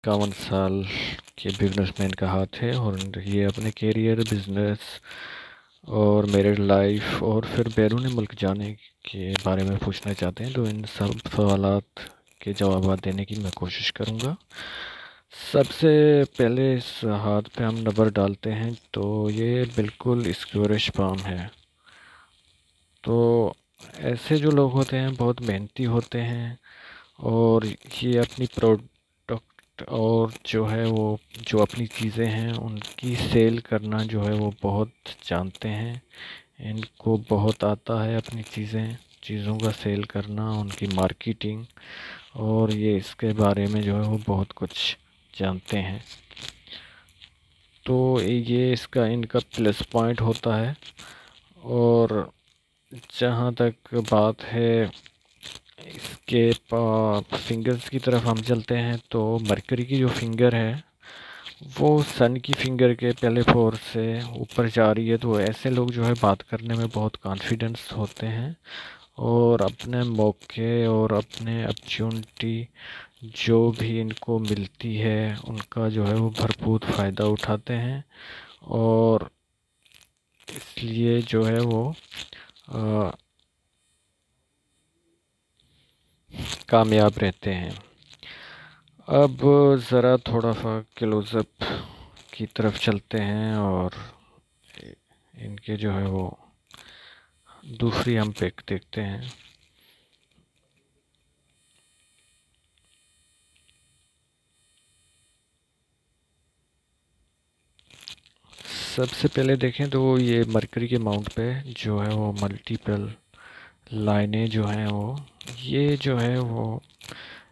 51 کے business man کا ہاتھ ہے، اور یہ اپنے کیریئر، بزنس اور میرڈ لائف اور پھر بیرون ملک جانے کے بارے میں پوچھنا چاہتے ہیں، تو ان سب سوالات کے جوابات دینے کی میں کوشش کروں گا۔ سب سے پہلے اس ہاتھ پہ ہم نظر ڈالتے ہیں تو یہ بالکل اسکورش پام ہے۔ تو ایسے جو لوگ ہوتے ہیں بہت محنتی ہوتے ہیں، اور یہ اپنی پروڈکٹ اور جو ہے وہ جو اپنی چیزیں ہیں ان کی سیل کرنا جو ہے وہ بہت جانتے ہیں، ان کو بہت آتا ہے اپنی چیزوں کا سیل کرنا، ان کی مارکیٹنگ، اور یہ اس کے بارے میں جو ہے وہ بہت کچھ جانتے ہیں۔ تو یہ ان کا پلس پوائنٹ ہوتا ہے۔ اور جہاں تک بات ہے اس کے فنگرز کی طرف ہم چلتے ہیں، تو مرکری کی جو فنگر ہے وہ سن کی فنگر کے پہلے فلور سے اوپر جا رہی ہے، تو ایسے لوگ جو ہے بات کرنے میں بہت کانفیڈنس ہوتے ہیں، اور اپنے موقع اور اپنے اپرچونٹی جو بھی ان کو ملتی ہے ان کا جو ہے وہ بھرپور فائدہ اٹھاتے ہیں، اور اس لیے جو ہے وہ کامیاب رہتے ہیں۔ اب ذرا تھوڑا سا کلوز اپ کی طرف چلتے ہیں، اور ان کے جو ہے وہ دوسری ہم پک دیکھتے ہیں۔ سب سے پہلے دیکھیں تو یہ مرکری کے ماؤنٹ پہ جو ہے وہ ملٹیپل لائنیں جو ہیں وہ یہ جو ہے وہ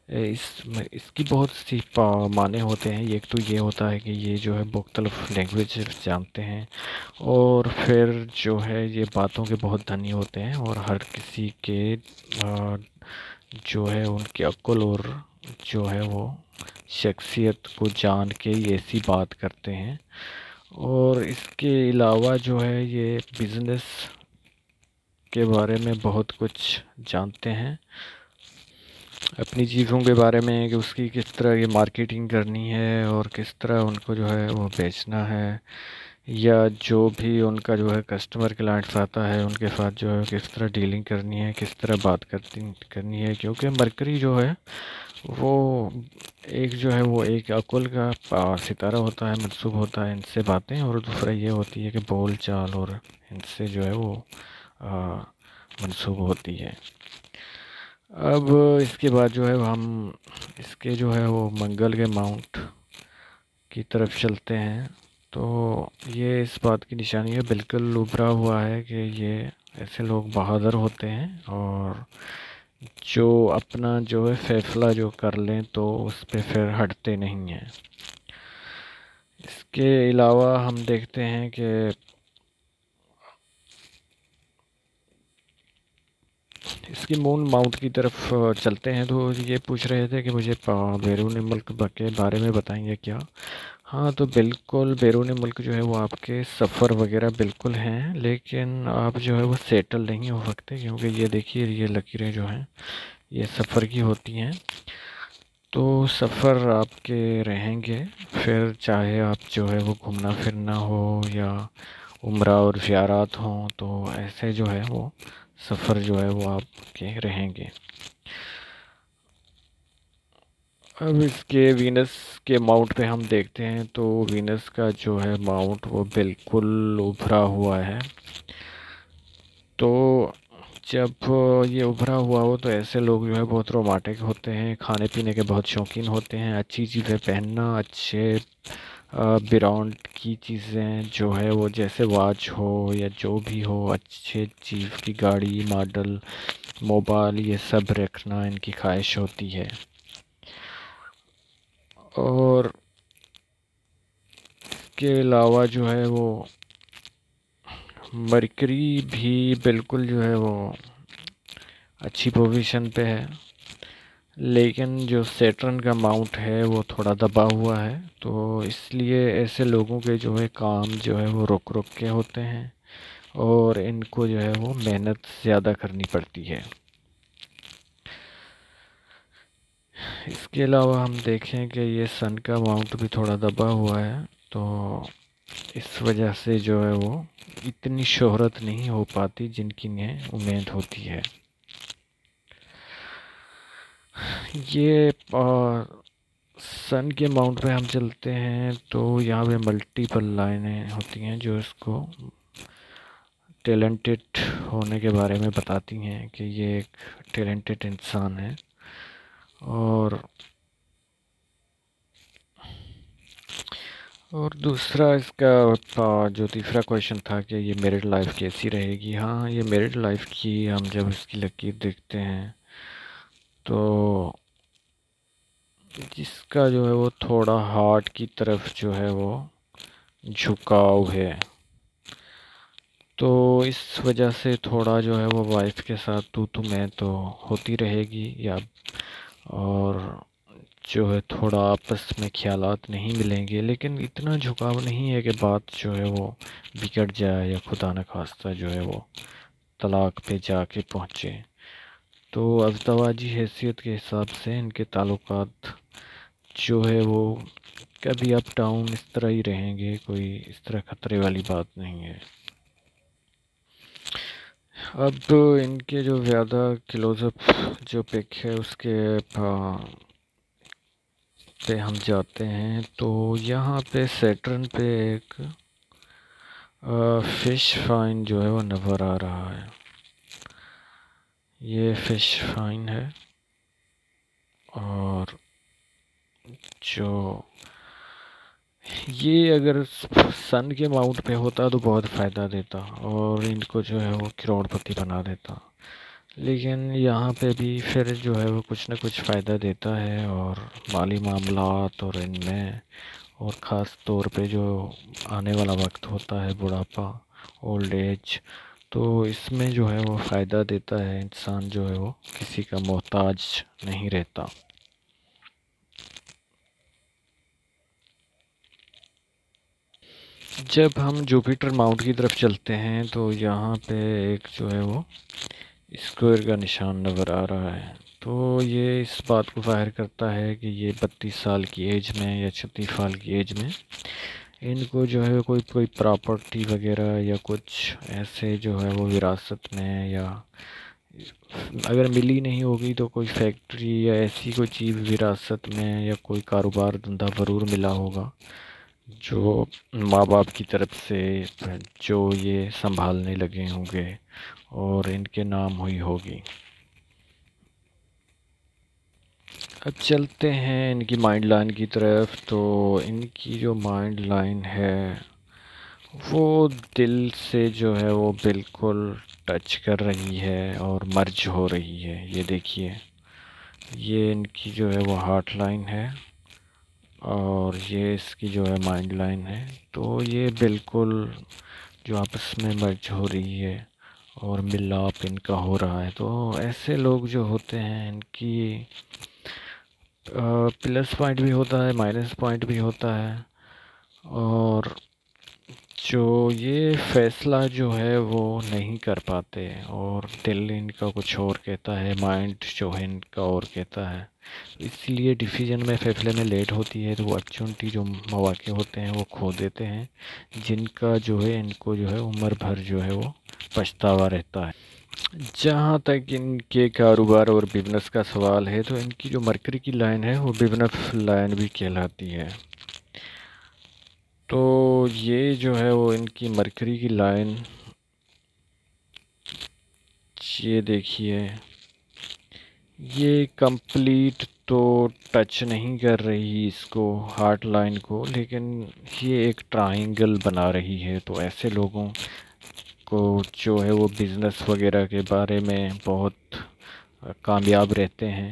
اس کی بہت سی معنی ہوتے ہیں۔ ایک تو یہ ہوتا ہے کہ یہ جو ہے مختلف لینگویج جانتے ہیں، اور پھر جو ہے یہ باتوں کے بہت دھنی ہوتے ہیں، اور ہر کسی کے جو ہے ان کی عقل اور جو ہے وہ شخصیت کو جان کے یہ ایسی بات کرتے ہیں۔ اور اس کے علاوہ جو ہے یہ بزنس کے بارے میں بہت کچھ جانتے ہیں، اپنی چیزوں کے بارے میں کہ اس کی کس طرح یہ مارکیٹنگ کرنی ہے، اور کس طرح ان کو جو ہے وہ بیچنا ہے، یا جو بھی ان کا جو ہے کسٹمر کلائنٹس آتا ہے ان کے ساتھ جو ہے کس طرح ڈیلنگ کرنی ہے، کس طرح بات کرنی ہے، کیونکہ مرکری جو ہے وہ ایک عقل کا ستارہ ہوتا ہے، منسوب ہوتا ہے ان سے باتیں، اور دوسرا یہ ہوتی ہے کہ بول چال اور ان سے جو ہے وہ منسوب ہوتی ہے۔ اب اس کے بعد جو ہے ہم اس کے جو ہے وہ منگل کے ماؤنٹ کی طرف چلتے ہیں، تو یہ اس بات کی نشانی ہے، بالکل ابھرا ہوا ہے کہ یہ ایسے لوگ بہادر ہوتے ہیں، اور جو اپنا جو ہے فیصلہ جو کر لیں تو اس پہ پھر ہٹتے نہیں ہیں۔ اس کے علاوہ ہم دیکھتے ہیں کہ اس کی مون ماؤنٹ کی طرف چلتے ہیں، تو یہ پوچھ رہے تھے کہ مجھے بیرون ملک کے بارے میں بتائیں گے کیا؟ ہاں، تو بالکل بیرون ملک جو ہے وہ آپ کے سفر وغیرہ بالکل ہیں، لیکن آپ جو ہے وہ سیٹل نہیں ہو سکتے، کیونکہ یہ دیکھیے یہ لکیریں جو ہیں یہ سفر کی ہوتی ہیں۔ تو سفر آپ کے رہیں گے، پھر چاہے آپ جو ہے وہ گھومنا پھرنا ہو یا عمرہ اور زیارات ہوں، تو ایسے جو ہے وہ سفر جو ہے وہ آپ کے رہیں گے۔ اب اس کے وینس کے ماؤنٹ پہ ہم دیکھتے ہیں، تو وینس کا جو ہے ماؤنٹ وہ بالکل ابھرا ہوا ہے۔ تو جب یہ ابھرا ہوا ہو تو ایسے لوگ جو ہے بہت رومانٹک ہوتے ہیں، کھانے پینے کے بہت شوقین ہوتے ہیں، اچھی چیزیں پہننا، اچھے برانڈ کی چیزیں جو ہے وہ جیسے واچ ہو یا جو بھی ہو، اچھے چیز کی گاڑی، ماڈل، موبائل، یہ سب رکھنا ان کی خواہش ہوتی ہے۔ اور اس کے علاوہ جو ہے وہ مرکری بھی بالکل جو ہے وہ اچھی پوزیشن پہ ہے، لیکن جو سیٹرن کا ماؤنٹ ہے وہ تھوڑا دبا ہوا ہے، تو اس لیے ایسے لوگوں کے جو ہے کام جو ہے وہ رک رک کے ہوتے ہیں، اور ان کو جو ہے وہ محنت زیادہ کرنی پڑتی ہے۔ اس کے علاوہ ہم دیکھیں کہ یہ سن کا ماؤنٹ بھی تھوڑا دبا ہوا ہے، تو اس وجہ سے جو ہے وہ اتنی شہرت نہیں ہو پاتی جن کی انہیں امید ہوتی ہے۔ یہ سن کے ماؤنٹ پہ ہم چلتے ہیں تو یہاں پہ ملٹیپل لائنیں ہوتی ہیں جو اس کو ٹیلنٹڈ ہونے کے بارے میں بتاتی ہیں کہ یہ ایک ٹیلنٹڈ انسان ہے۔ اور دوسرا اس کا جو تیسرا کویشچن تھا کہ یہ میرڈ لائف کیسی رہے گی۔ ہاں، یہ میرڈ لائف کی ہم جب اس کی لکیر دیکھتے ہیں تو جس کا جو ہے وہ تھوڑا ہارٹ کی طرف جو ہے وہ جھکاؤ ہے، تو اس وجہ سے تھوڑا جو ہے وہ وائف کے ساتھ تو میں تو ہوتی رہے گی، یا اور جو ہے تھوڑا آپس میں خیالات نہیں ملیں گے، لیکن اتنا جھکاؤ نہیں ہے کہ بات جو ہے وہ بگڑ جائے یا خدا نخواستہ جو ہے وہ طلاق پہ جا کے پہنچے۔ تو ازدواجی حیثیت کے حساب سے ان کے تعلقات جو ہے وہ کبھی اپ ڈاؤن اس طرح ہی رہیں گے، کوئی اس طرح خطرے والی بات نہیں ہے۔ اب ان کے جو زیادہ کلوز اپ جو پک ہے اس کے پہ ہم جاتے ہیں، تو یہاں پہ سیٹرن پہ ایک فش فائن جو ہے وہ نظر آ رہا ہے۔ یہ فش فائن ہے، اور جو یہ اگر سن کے ماؤنٹ پہ ہوتا تو بہت فائدہ دیتا اور ان کو جو ہے وہ کروڑ پتی بنا دیتا، لیکن یہاں پہ بھی پھر جو ہے وہ کچھ نہ کچھ فائدہ دیتا ہے، اور مالی معاملات اور ان میں، اور خاص طور پہ جو آنے والا وقت ہوتا ہے بڑھاپا، اولڈ ایج، تو اس میں جو ہے وہ فائدہ دیتا ہے، انسان جو ہے وہ کسی کا محتاج نہیں رہتا۔ جب ہم جوپیٹر ماؤنٹ کی طرف چلتے ہیں تو یہاں پہ ایک جو ہے وہ اسکوائر کا نشان نظر آ رہا ہے، تو یہ اس بات کو ظاہر کرتا ہے کہ یہ 32 سال کی ایج میں یا 36 سال کی ایج میں ان کو جو ہے کوئی پراپرٹی وغیرہ یا کچھ ایسے جو ہے وہ وراثت میں، یا اگر ملی نہیں ہوگی تو کوئی فیکٹری یا ایسی کوئی چیز وراثت میں، یا کوئی کاروبار دھندا ضرور ملا ہوگا جو ماں باپ کی طرف سے جو یہ سنبھالنے لگے ہوں گے اور ان کے نام ہوئی ہوگی۔ اب چلتے ہیں ان کی مائنڈ لائن کی طرف، تو ان کی جو مائنڈ لائن ہے وہ دل سے جو ہے وہ بالکل ٹچ کر رہی ہے اور مرج ہو رہی ہے۔ یہ دیکھیے، یہ ان کی جو ہے وہ ہارٹ لائن ہے، اور یہ اس کی جو ہے مائنڈ لائن ہے، تو یہ بالکل جو آپس میں مرج ہو رہی ہے اور ملاپ ان کا ہو رہا ہے۔ تو ایسے لوگ جو ہوتے ہیں ان کی پلس پوائنٹ بھی ہوتا ہے، مائنس پوائنٹ بھی ہوتا ہے، اور جو یہ فیصلہ جو ہے وہ نہیں کر پاتے، اور دل ان کا کچھ اور کہتا ہے، مائنڈ جو ہے ان کا اور کہتا ہے، اس لیے ڈیسیژن میں، فیصلے میں لیٹ ہوتی ہے، تو وہ اپرچونٹی جو مواقع ہوتے ہیں وہ کھو دیتے ہیں، جن کا جو ہے ان کو جو ہے عمر بھر جو ہے وہ پچھتاوا رہتا ہے۔ جہاں تک ان کے کاروبار اور بزنس کا سوال ہے، تو ان کی جو مرکری کی لائن ہے وہ بزنس لائن بھی کہلاتی ہے، تو یہ جو ہے وہ ان کی مرکری کی لائن، یہ دیکھیے، یہ کمپلیٹ تو ٹچ نہیں کر رہی اس کو، ہارٹ لائن کو، لیکن یہ ایک ٹرائنگل بنا رہی ہے۔ تو ایسے لوگوں کو جو ہے وہ بزنس وغیرہ کے بارے میں بہت کامیاب رہتے ہیں،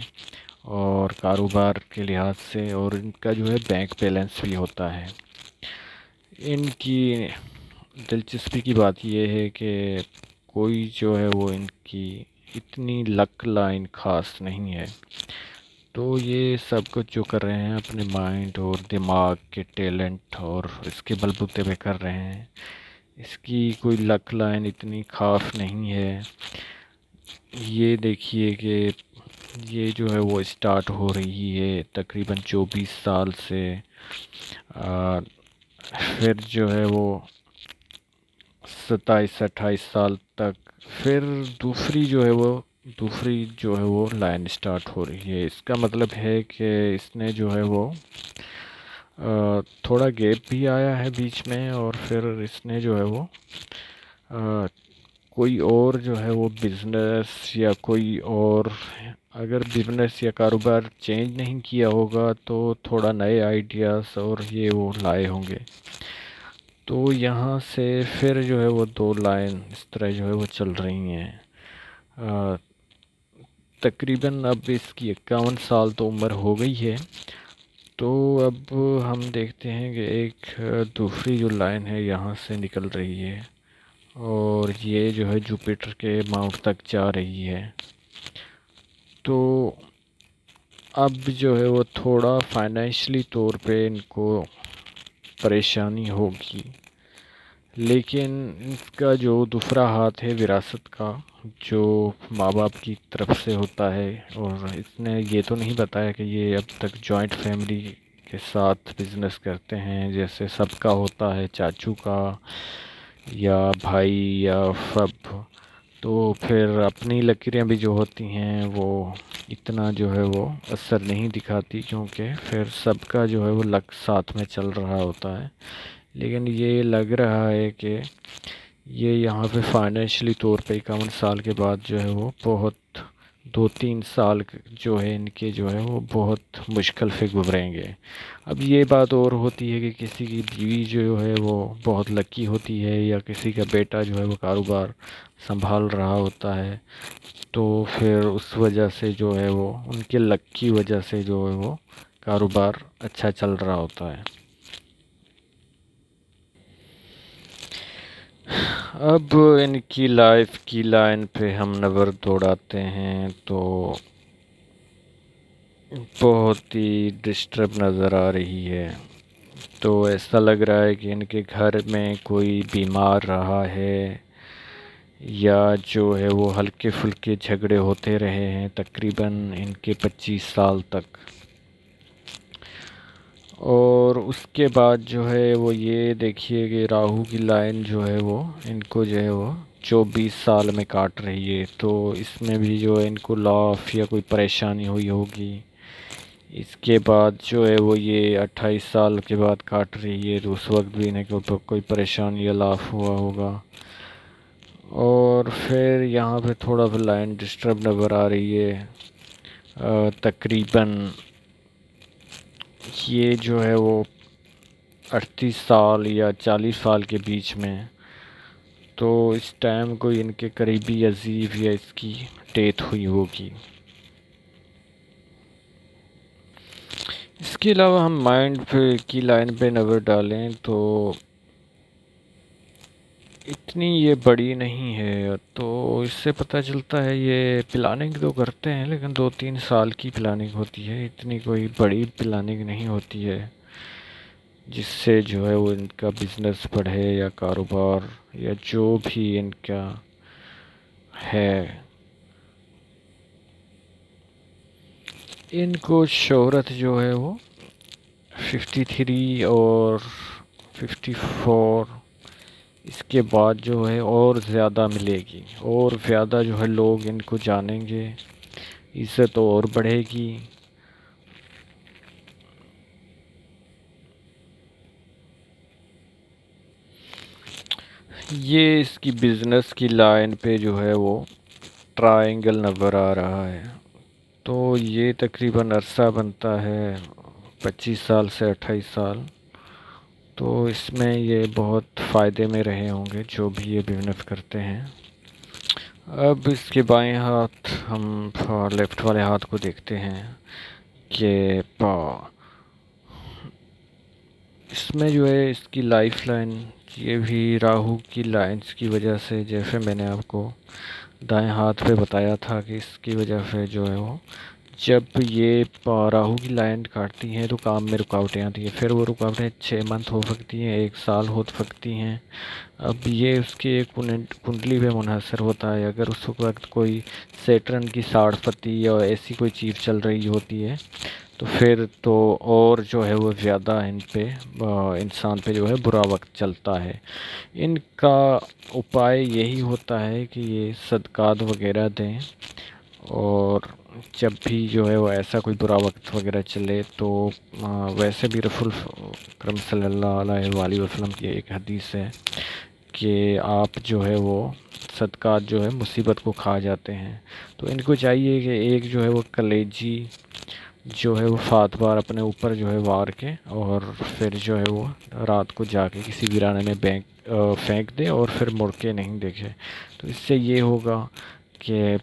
اور کاروبار کے لحاظ سے، اور ان کا جو ہے بینک بیلنس بھی ہوتا ہے۔ ان کی دلچسپی کی بات یہ ہے کہ کوئی جو ہے وہ ان کی اتنی لک لائن خاص نہیں ہے، تو یہ سب کچھ جو کر رہے ہیں اپنے مائنڈ اور دماغ کے ٹیلنٹ اور اس کے بلبوتے پہ کر رہے ہیں، اس کی کوئی لک لائن اتنی خاص نہیں ہے۔ یہ دیکھیے کہ یہ جو ہے وہ اسٹارٹ ہو رہی ہے تقریباً 24 سال سے، پھر جو ہے وہ 27-28 سال تک، پھر دوسری جو ہے وہ لائن اسٹارٹ ہو رہی ہے۔ اس کا مطلب ہے کہ اس نے جو ہے وہ تھوڑا گیپ بھی آیا ہے بیچ میں، اور پھر اس نے جو ہے وہ کوئی اور جو ہے وہ بزنس یا کوئی اور اگر بزنس یا کاروبار چینج نہیں کیا ہوگا تو تھوڑا نئے آئیڈیاز اور یہ وہ لائے ہوں گے۔ تو یہاں سے پھر جو ہے وہ 2 لائن اس طرح جو ہے وہ چل رہی ہیں۔ تقریباً اب اس کی 51 سال تو عمر ہو گئی ہے۔ تو اب ہم دیکھتے ہیں کہ ایک دوسری جو لائن ہے یہاں سے نکل رہی ہے، اور یہ جو ہے جوپیٹر کے ماؤنٹ تک جا رہی ہے۔ تو اب جو ہے وہ تھوڑا فائنینشلی طور پہ ان کو پریشانی ہوگی، لیکن اس کا جو دوسرا ہاتھ ہے وراثت کا، جو ماں باپ کی طرف سے ہوتا ہے، اور اس نے یہ تو نہیں بتایا کہ یہ اب تک جوائنٹ فیملی کے ساتھ بزنس کرتے ہیں جیسے سب کا ہوتا ہے، چاچو کا یا بھائی یا سب، تو پھر اپنی لکیریں بھی جو ہوتی ہیں وہ اتنا جو ہے وہ اثر نہیں دکھاتی، کیونکہ پھر سب کا جو ہے وہ لک ساتھ میں چل رہا ہوتا ہے۔ لیکن یہ لگ رہا ہے کہ یہ یہاں پہ فائنینشلی طور پہ 51 سال کے بعد جو ہے وہ بہت 2-3 سال جو ہے ان کے جو ہے وہ بہت مشکل سے گزریں گے۔ اب یہ بات اور ہوتی ہے کہ کسی کی بیوی جو ہے وہ بہت لکی ہوتی ہے، یا کسی کا بیٹا جو ہے وہ کاروبار سنبھال رہا ہوتا ہے، تو پھر اس وجہ سے جو ہے وہ ان کے لک کی وجہ سے جو ہے وہ کاروبار اچھا چل رہا ہوتا ہے۔ اب ان کی لائف کی لائن پہ ہم نظر دوڑاتے ہیں تو بہت ہی ڈسٹرب نظر آ رہی ہے۔ تو ایسا لگ رہا ہے کہ ان کے گھر میں کوئی بیمار رہا ہے، یا جو ہے وہ ہلکے پھلکے جھگڑے ہوتے رہے ہیں تقریباً ان کے 25 سال تک۔ اور اس کے بعد جو ہے وہ یہ دیکھیے کہ راہو کی لائن جو ہے وہ ان کو جو ہے وہ 24 سال میں کاٹ رہی ہے، تو اس میں بھی جو ہے ان کو لاف یا کوئی پریشانی ہوئی ہوگی۔ اس کے بعد جو ہے وہ یہ 28 سال کے بعد کاٹ رہی ہے، تو اس وقت بھی انہیں کوئی پریشانی یا لاف ہوا ہوگا۔ اور پھر یہاں پہ تھوڑا سا لائن ڈسٹرب نظر آ رہی ہے، تقریباً یہ جو ہے وہ 38 سال یا 40 سال کے بیچ میں، تو اس ٹائم کوئی ان کے قریبی عزیز یا اس کی ڈیتھ ہوئی ہوگی۔ اس کے علاوہ ہم مائنڈ پہ کی لائن پہ نظر ڈالیں تو اتنی یہ بڑی نہیں ہے، تو اس سے پتہ چلتا ہے یہ پلاننگ تو کرتے ہیں لیکن 2-3 سال کی پلاننگ ہوتی ہے، اتنی کوئی بڑی پلاننگ نہیں ہوتی ہے جس سے جو ہے وہ ان کا بزنس بڑھے یا کاروبار یا جو بھی ان کا ہے۔ ان کو شہرت جو ہے وہ 53 اور 54 اس کے بعد جو ہے اور زیادہ ملے گی، اور زیادہ جو ہے لوگ ان کو جانیں گے، عزت اور بڑھے گی۔ یہ اس کی بزنس کی لائن پہ جو ہے وہ ٹرائنگل نظر آ رہا ہے، تو یہ تقریباً عرصہ بنتا ہے 25 سال سے 28 سال، تو اس میں یہ بہت فائدے میں رہے ہوں گے جو بھی یہ بزنس کرتے ہیں۔ اب اس کے بائیں ہاتھ ہم لیفٹ والے ہاتھ کو دیکھتے ہیں کہ اس میں جو ہے اس کی لائف لائن، یہ بھی راہو کی لائنز کی وجہ سے، جیسے میں نے آپ کو دائیں ہاتھ پہ بتایا تھا کہ اس کی وجہ سے جو ہے وہ جب یہ راہو کی لائن کاٹتی ہیں تو کام میں رکاوٹیں آتی ہیں، پھر وہ رکاوٹیں 6 منتھ ہو سکتی ہیں، 1 سال ہو سکتی ہیں۔ اب یہ اس کی ایک کنڈلی پہ منحصر ہوتا ہے۔ اگر اس وقت کوئی سیٹرن کی 60 یا ایسی کوئی چیز چل رہی ہوتی ہے تو پھر تو اور جو ہے وہ زیادہ ان پہ انسان پہ جو ہے برا وقت چلتا ہے۔ ان کا اپائے یہی ہوتا ہے کہ یہ صدقات وغیرہ دیں، اور جب بھی جو ہے وہ ایسا کوئی برا وقت وغیرہ چلے تو ویسے بھی رسول اکرم صلی اللہ علیہ وآلہ وسلم کی ایک حدیث ہے کہ آپ جو ہے وہ صدقات جو ہے مصیبت کو کھا جاتے ہیں۔ تو ان کو چاہیے کہ ایک جو ہے وہ کلیجی جو ہے وہ 7 بار اپنے اوپر جو ہے وار کے، اور پھر جو ہے وہ رات کو جا کے کسی ویرانے میں پھینک دے اور پھر مڑ کے نہیں دیکھے۔ تو اس سے یہ ہوگا کہ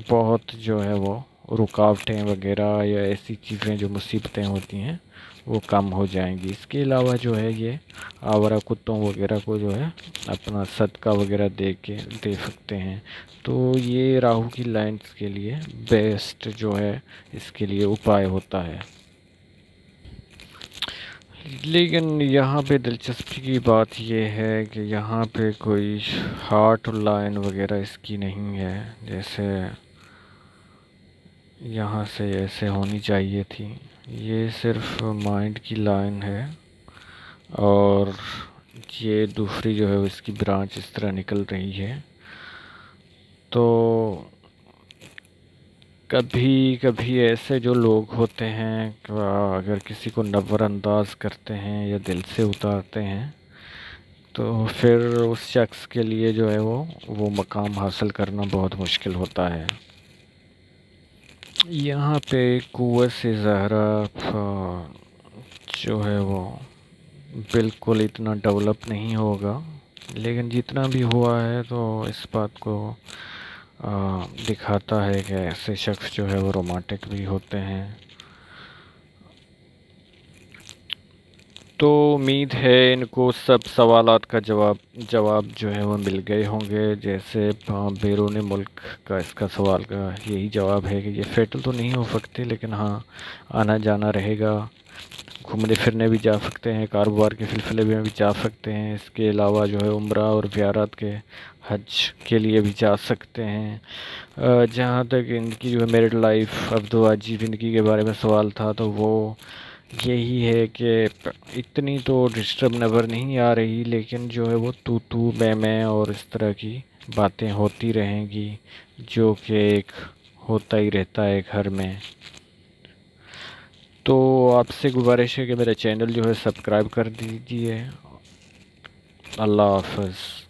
بہت جو ہے وہ رکاوٹیں وغیرہ یا ایسی چیزیں جو مصیبتیں ہوتی ہیں وہ کم ہو جائیں گی۔ اس کے علاوہ جو ہے یہ آوارہ کتوں وغیرہ کو جو ہے اپنا صدقہ وغیرہ دے سکتے ہیں۔ تو یہ راہو کی لائنز کے لیے بیسٹ جو ہے اس کے لیے اپائے ہوتا ہے۔ لیکن یہاں پہ دلچسپی کی بات یہ ہے کہ یہاں پہ کوئی ہارٹ لائن وغیرہ اس کی نہیں ہے، جیسے یہاں سے ایسے ہونی چاہیے تھی۔ یہ صرف مائنڈ کی لائن ہے، اور یہ دوسری جو ہے اس کی برانچ اس طرح نکل رہی ہے۔ تو کبھی کبھی ایسے جو لوگ ہوتے ہیں اگر کسی کو نظر انداز کرتے ہیں یا دل سے اتارتے ہیں تو پھر اس شخص کے لیے جو ہے وہ مقام حاصل کرنا بہت مشکل ہوتا ہے۔ یہاں پہ قوت سے زہرا جو ہے وہ بالکل اتنا ڈیولپ نہیں ہوگا، لیکن جتنا بھی ہوا ہے تو اس بات کو دکھاتا ہے کہ ایسے شخص جو ہے وہ رومانٹک بھی ہوتے ہیں۔ تو امید ہے ان کو سب سوالات کا جواب جو ہے وہ مل گئے ہوں گے۔ جیسے بیرون ملک کا اس کا سوال کا یہی جواب ہے کہ یہ سیٹل تو نہیں ہو سکتے، لیکن ہاں آنا جانا رہے گا، گھومنے پھرنے بھی جا سکتے ہیں، کاروبار کے سلسلے میں بھی جا سکتے ہیں، اس کے علاوہ جو ہے عمرہ اور زیارت کے حج کے لیے بھی جا سکتے ہیں۔ جہاں تک ان کی جو ہے میرڈ لائف ازدواجی زندگی کے بارے میں سوال تھا تو وہ یہی ہے کہ اتنی تو ڈسٹرب نظر نہیں آ رہی، لیکن جو ہے وہ تو میں اور اس طرح کی باتیں ہوتی رہیں گی، جو کہ ایک ہوتا ہی رہتا ہے گھر میں۔ تو آپ سے گزارش ہے کہ میرا چینل جو ہے سبسکرائب کر دیجیے۔ اللہ حافظ۔